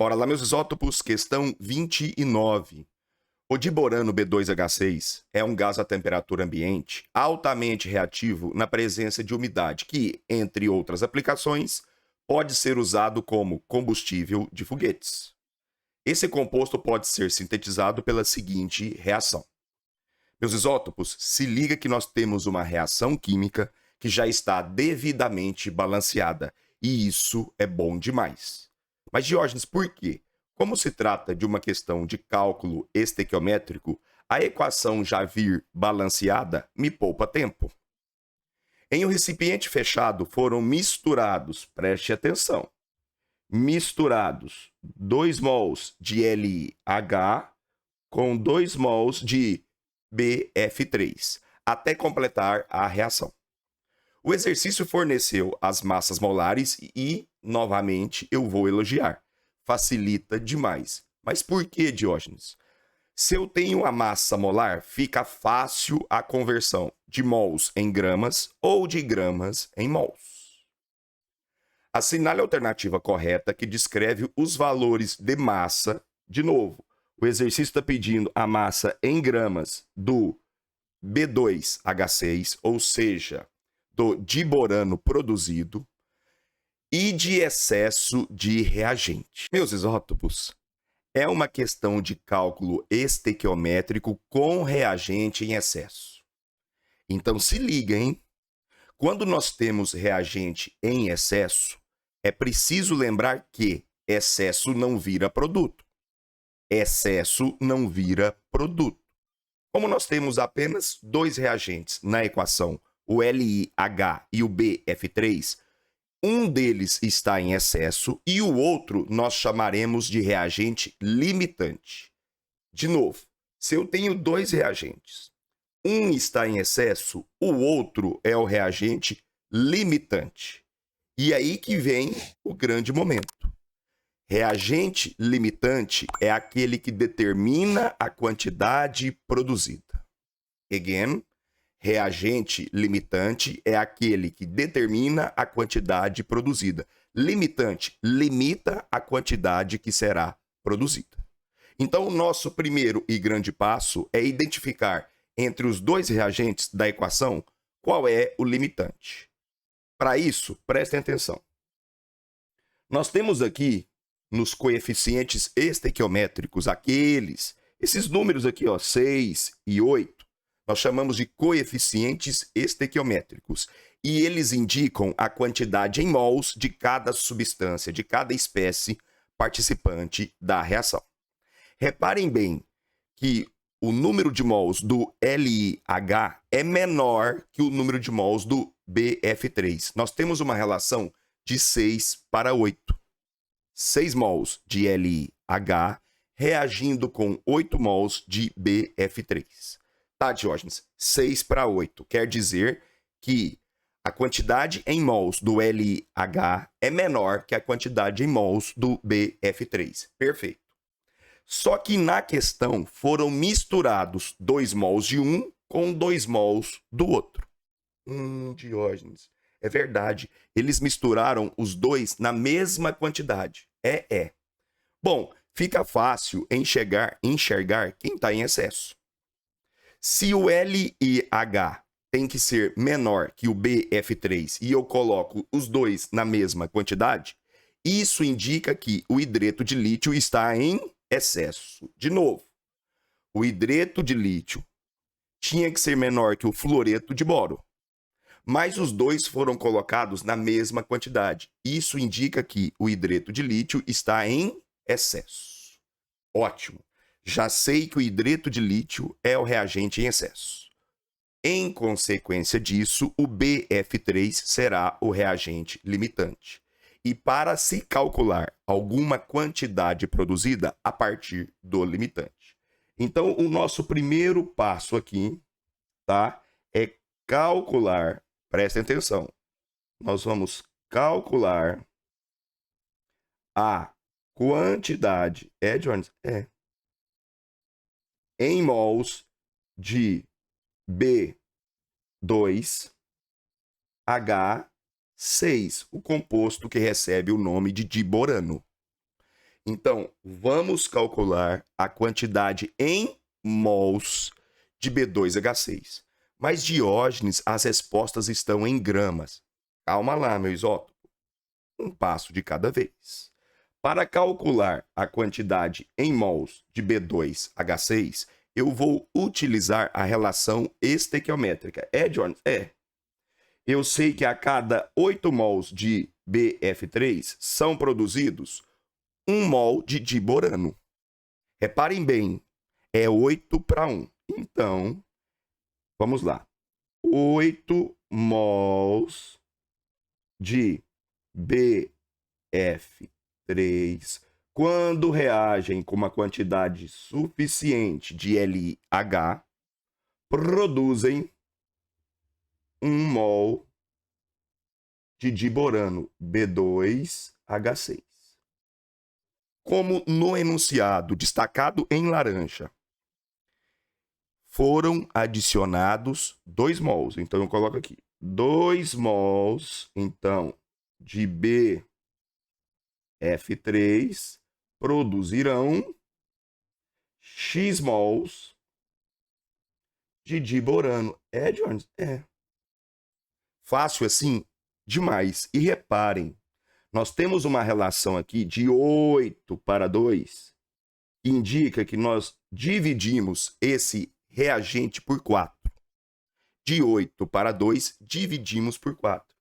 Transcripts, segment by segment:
Bora lá, meus isótopos, questão 29. O diborano B2H6 é um gás a temperatura ambiente altamente reativo na presença de umidade que, entre outras aplicações, pode ser usado como combustível de foguetes. Esse composto pode ser sintetizado pela seguinte reação. Meus isótopos, se liga que nós temos uma reação química que já está devidamente balanceada, e isso é bom demais. Mas, Diógenes, por quê? Como se trata de uma questão de cálculo estequiométrico, a equação já vir balanceada me poupa tempo. Em um recipiente fechado foram misturados, preste atenção, misturados 2 mols de LiH com 2 mols de BF3, até completar a reação. O exercício forneceu as massas molares e, novamente, eu vou elogiar. Facilita demais. Mas por que, Diógenes? Se eu tenho a massa molar, fica fácil a conversão de mols em gramas ou de gramas em mols. Assinale a alternativa correta que descreve os valores de massa. De novo, o exercício está pedindo a massa em gramas do B2H6, ou seja, do diborano produzido, e de excesso de reagente. Meus isótopos, é uma questão de cálculo estequiométrico com reagente em excesso. Então se liga, hein? Quando nós temos reagente em excesso, é preciso lembrar que excesso não vira produto. Excesso não vira produto. Como nós temos apenas 2 reagentes na equação, o LiH e o BF3, um deles está em excesso e o outro nós chamaremos de reagente limitante. De novo, se eu tenho 2 reagentes, um está em excesso, o outro é o reagente limitante. E aí que vem o grande momento. Reagente limitante é aquele que determina a quantidade produzida. Again, reagente limitante é aquele que determina a quantidade produzida. Limitante limita a quantidade que será produzida. Então, o nosso primeiro e grande passo é identificar entre os 2 reagentes da equação qual é o limitante. Para isso, prestem atenção. Nós temos aqui nos coeficientes estequiométricos esses números aqui, 6 e 8, nós chamamos de coeficientes estequiométricos. E eles indicam a quantidade em mols de cada substância, de cada espécie participante da reação. Reparem bem que o número de mols do LiH é menor que o número de mols do BF3. Nós temos uma relação de 6:8. 6 mols de LiH reagindo com 8 mols de BF3. Tá, Diógenes? 6:8. Quer dizer que a quantidade em mols do LiH é menor que a quantidade em mols do BF3. Perfeito. Só que na questão foram misturados 2 mols de um com 2 mols do outro. Diógenes. É verdade. Eles misturaram os 2 na mesma quantidade. Bom, fica fácil enxergar quem está em excesso. Se o LiH tem que ser menor que o BF3 e eu coloco os 2 na mesma quantidade, isso indica que o hidreto de lítio está em excesso. De novo, o hidreto de lítio tinha que ser menor que o fluoreto de boro, mas os 2 foram colocados na mesma quantidade. Isso indica que o hidreto de lítio está em excesso. Ótimo. Já sei que o hidreto de lítio é o reagente em excesso. Em consequência disso, o BF3 será o reagente limitante. E para se calcular alguma quantidade produzida a partir do limitante. Então, o nosso primeiro passo aqui, tá, é calcular, prestem atenção, nós vamos calcular a quantidade, Jones? Em mols de B2H6, o composto que recebe o nome de diborano. Então, vamos calcular a quantidade em mols de B2H6. Mas, Diógenes, as respostas estão em gramas. Calma lá, meu isótopo. Um passo de cada vez. Para calcular a quantidade em mols de B2H6, eu vou utilizar a relação estequiométrica. É, Diógenes? É. Eu sei que a cada 8 mols de BF3 são produzidos 1 mol de diborano. Reparem bem, é 8 para 1. Então, vamos lá. 8 mols de BF3, quando reagem com uma quantidade suficiente de LH, produzem 1 mol de diborano B2H6. Como no enunciado destacado em laranja, foram adicionados 2 mols. Então, eu coloco aqui 2 mols, então, de BF3 produzirão X mols de diborano. É, Jones? É. Fácil assim? Demais. E reparem, nós temos uma relação aqui de 8 para 2, que indica que nós dividimos esse reagente por 4. De 8 para 2, dividimos por 4.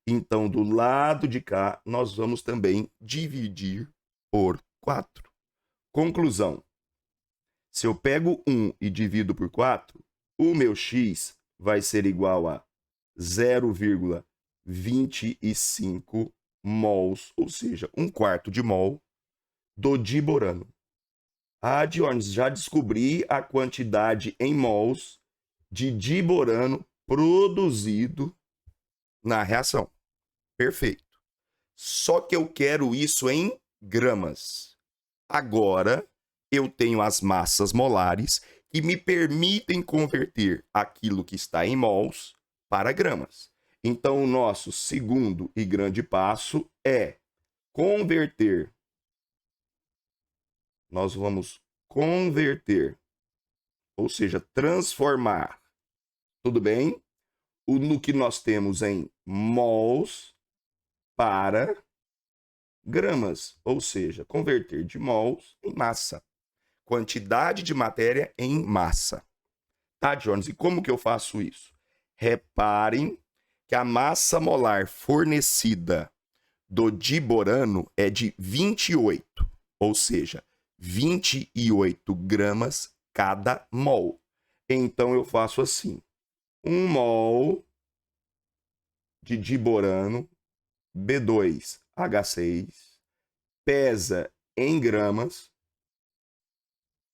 Então, do lado de cá, nós vamos também dividir por 4. Conclusão. Se eu pego 1 e divido por 4, o meu x vai ser igual a 0,25 mols, ou seja, 1/4 de mol do diborano. Ah, Diógenes, já descobri a quantidade em mols de diborano produzido na reação. Perfeito. Só que eu quero isso em gramas. Agora, eu tenho as massas molares que me permitem converter aquilo que está em mols para gramas. Então, o nosso segundo e grande passo é converter. Nós vamos converter, ou seja, transformar, tudo bem? No que nós temos em mols para gramas, ou seja, converter de mols em massa. Quantidade de matéria em massa. Tá, Jones? E como que eu faço isso? Reparem que a massa molar fornecida do diborano é de 28, ou seja, 28 gramas cada mol. Então, eu faço assim. 1 mol de diborano B2H6 pesa em gramas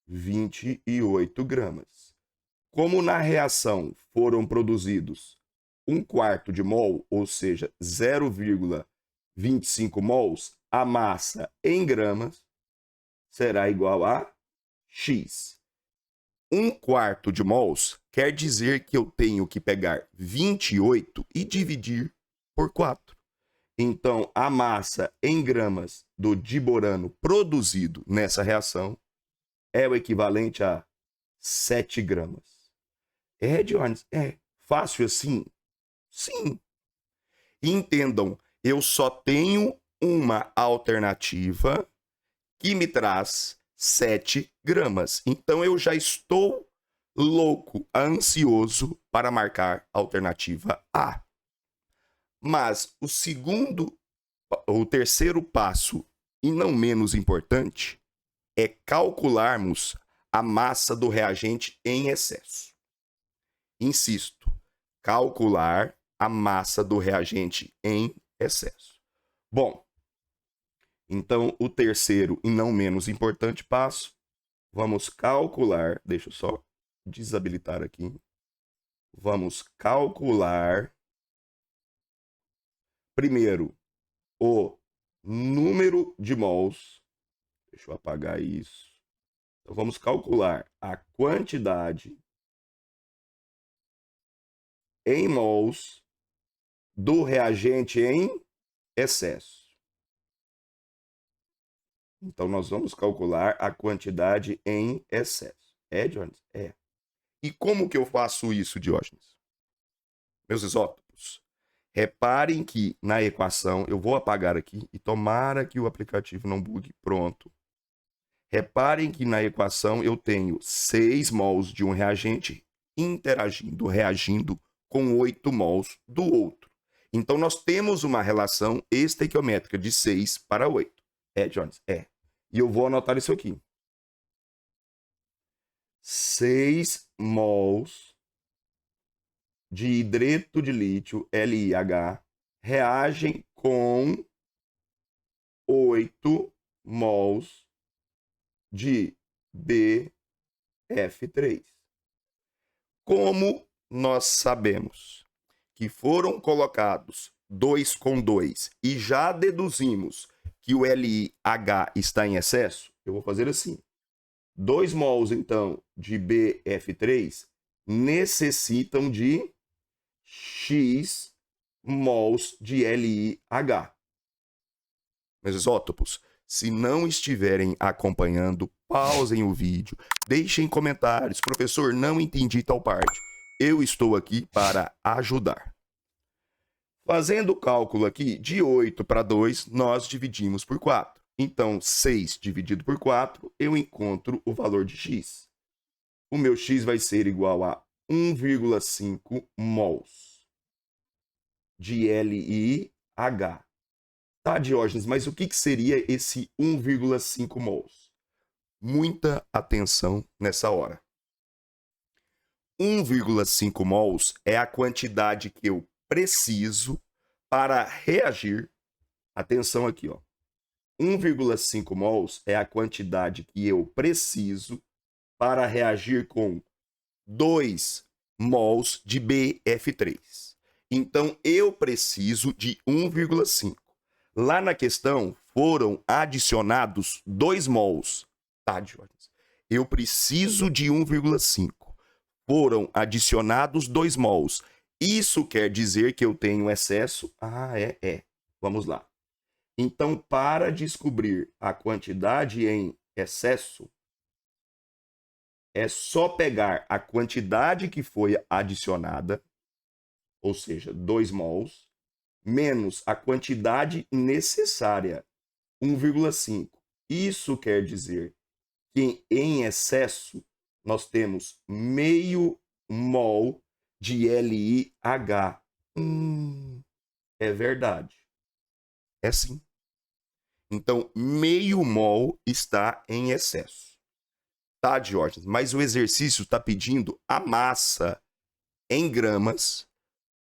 28 gramas. Como na reação foram produzidos 1/4 de mol, ou seja, 0,25 mols, a massa em gramas será igual a X. 1/4 de mols quer dizer que eu tenho que pegar 28 e dividir por 4. Então, a massa em gramas do diborano produzido nessa reação é o equivalente a 7 gramas. É, Jones? É fácil assim? Sim. Entendam, eu só tenho uma alternativa que me traz 7 gramas. Então, eu já estou louco, ansioso para marcar a alternativa A. Mas o terceiro passo, e não menos importante, é calcularmos a massa do reagente em excesso. Insisto, calcular a massa do reagente em excesso. Bom, então o terceiro e não menos importante passo, vamos calcular, deixa eu só desabilitar aqui. Vamos calcular primeiro o número de mols. Deixa eu apagar isso. Então, vamos calcular a quantidade em mols do reagente em excesso. Então, nós vamos calcular a quantidade em excesso. É, Diógenes? É. E como que eu faço isso, Diógenes? Meus isótopos, reparem que na equação, eu vou apagar aqui e tomara que o aplicativo não bugue. Pronto. Reparem que na equação eu tenho 6 mols de um reagente reagindo com 8 mols do outro. Então, nós temos uma relação estequiométrica de 6 para 8. É, Jones? É. E eu vou anotar isso aqui. 6 mols de hidreto de lítio, LiH, reagem com 8 mols de BF3. Como nós sabemos que foram colocados 2 com 2 e já deduzimos que o LiH está em excesso, eu vou fazer assim. 2 mols, então, de BF3 necessitam de X mols de LiH. Meus isótopos, se não estiverem acompanhando, pausem o vídeo, deixem comentários. Professor, não entendi tal parte. Eu estou aqui para ajudar. Fazendo o cálculo aqui, de 8 para 2, nós dividimos por 4. Então, 6 dividido por 4, eu encontro o valor de x. O meu x vai ser igual a 1,5 mols de LiH. Tá, Diógenes, mas o que seria esse 1,5 mols? Muita atenção nessa hora. 1,5 mols é a quantidade que eu preciso para reagir. Atenção aqui, ó. 1,5 mols é a quantidade que eu preciso para reagir com 2 mols de BF3. Então, eu preciso de 1,5. Lá na questão, foram adicionados 2 mols. Tá, Diógenes? Eu preciso de 1,5. Foram adicionados 2 mols. Isso quer dizer que eu tenho excesso? Ah, é. Vamos lá. Então, para descobrir a quantidade em excesso, é só pegar a quantidade que foi adicionada, ou seja, 2 mols, menos a quantidade necessária, 1,5. Isso quer dizer que em excesso nós temos meio mol de LiH. É verdade. É sim. Então, meio mol está em excesso. Tá, Diógenes? Mas o exercício está pedindo a massa em gramas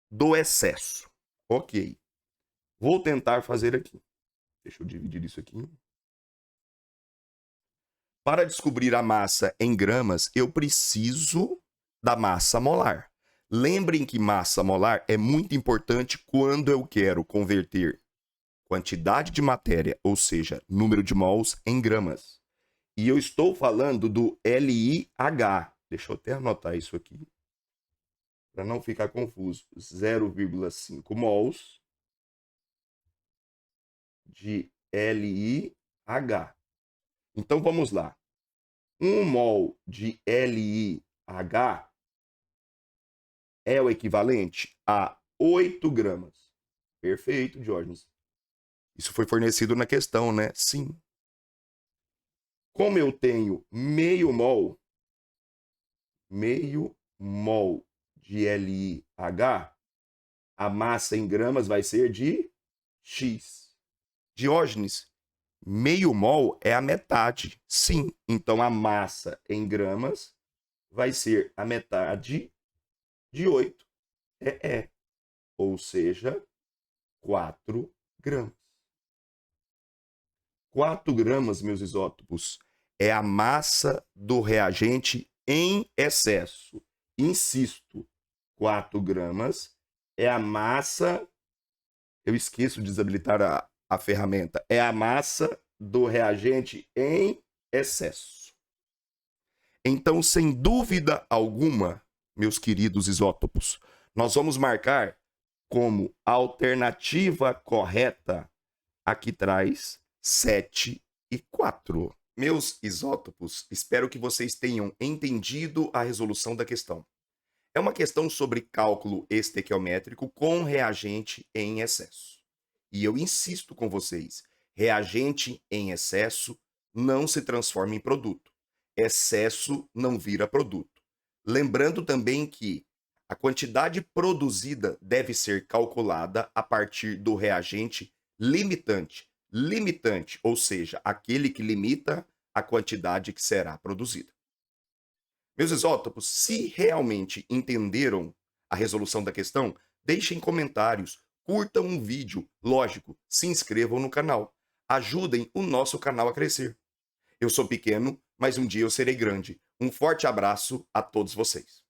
do excesso. Ok. Vou tentar fazer aqui. Deixa eu dividir isso aqui. Para descobrir a massa em gramas, eu preciso da massa molar. Lembrem que massa molar é muito importante quando eu quero converter quantidade de matéria, ou seja, número de mols, em gramas. E eu estou falando do LiH. Deixa eu até anotar isso aqui, para não ficar confuso. 0,5 mols de LiH. Então, vamos lá. 1 mol de LiH é o equivalente a 8 gramas. Perfeito, Diógenes. Isso foi fornecido na questão, né? Sim. Como eu tenho meio mol de LiH, a massa em gramas vai ser de X. Diógenes, meio mol é a metade. Sim. Então, a massa em gramas vai ser a metade de 8. Ou seja, 4 gramas. 4 gramas, meus isótopos, é a massa do reagente em excesso. Insisto, 4 gramas é a massa... Eu esqueço de desabilitar a ferramenta. É a massa do reagente em excesso. Então, sem dúvida alguma, meus queridos isótopos, nós vamos marcar como alternativa correta a que traz 7 4. Meus isótopos, espero que vocês tenham entendido a resolução da questão. É uma questão sobre cálculo estequiométrico com reagente em excesso. E eu insisto com vocês, reagente em excesso não se transforma em produto. Excesso não vira produto. Lembrando também que a quantidade produzida deve ser calculada a partir do reagente limitante. Limitante, ou seja, aquele que limita a quantidade que será produzida. Meus isótopos, se realmente entenderam a resolução da questão, deixem comentários, curtam um vídeo, lógico, se inscrevam no canal. Ajudem o nosso canal a crescer. Eu sou pequeno, mas um dia eu serei grande. Um forte abraço a todos vocês.